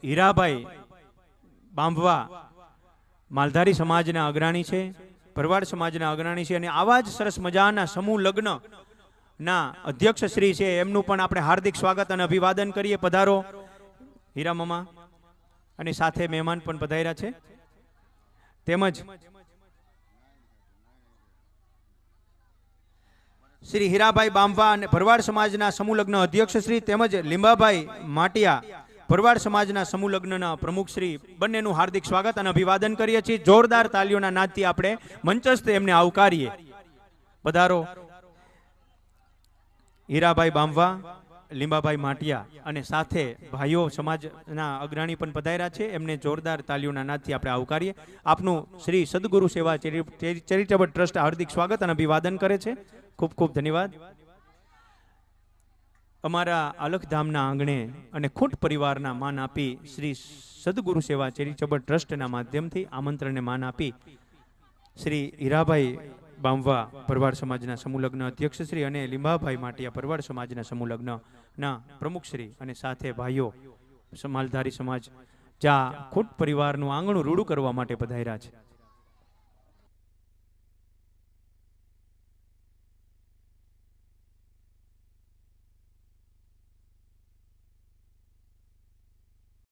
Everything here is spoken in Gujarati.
હીરાભાઈ બાંભવા માલધારી સમાજના અગ્રણી છે, ભરવાડ સમાજના અગ્રણી છે અને આવા જ સરસ મજાના સમૂહ લગ્ન ના અધ્યક્ષ શ્રી છે, એમનું પણ આપણે હાર્દિક સ્વાગત અને અભિવાદન કરીએ. પધારો હીરા મામા. અને સાથે મહેમાન પણ પધાર્યા છે. તેમજ શ્રી હીરાભાઈ બાંભવા અને ભરવાડ સમાજના સમૂહ લગ્ન અધ્યક્ષ શ્રી તેમજ લીંબાભાઈ માટિયા ભરવાડ સમાજના સમૂહ લગ્નના પ્રમુખ શ્રી બંનેનું હાર્દિક સ્વાગત અને અભિવાદન કરીએ છીએ. જોરદાર તાલીઓના નાદથી આપણે મંચસ્થ એમને આવકારીએ. પધારો હીરાભાઈ બાંભવા, લીંબાભાઈ માટિયા અને સાથે ભાઈઓ સમાજના અગ્રણી પણ પધાર્યા છે, એમને જોરદાર તાલીઓના નાદથી આપણે આવકારીએ. આપનું શ્રી સદગુરુ સેવા ચેરિટેબલ ટ્રસ્ટ હાર્દિક સ્વાગત અને અભિવાદન કરે છે. ખૂબ ખૂબ ધન્યવાદ. અમારા અલખધામના આંગણે અને ખૂંટ પરિવારના માન આપી શ્રી સદગુરુ સેવા ચેરિટેબલ ટ્રસ્ટના માધ્યમથી આમંત્રણને માન આપી શ્રી હીરાભાઈ બાંભવા ભરવાડ સમાજના સમૂહ લગ્ન અધ્યક્ષ શ્રી અને લીંબાભાઈ માટિયા ભરવાડ સમાજના સમૂહ લગ્નના પ્રમુખ શ્રી અને સાથે ભાઈઓ માલધારી સમાજ જ્યાં ખૂંટ પરિવારનું આંગણું રૂડું કરવા માટે પધાર્યા છે.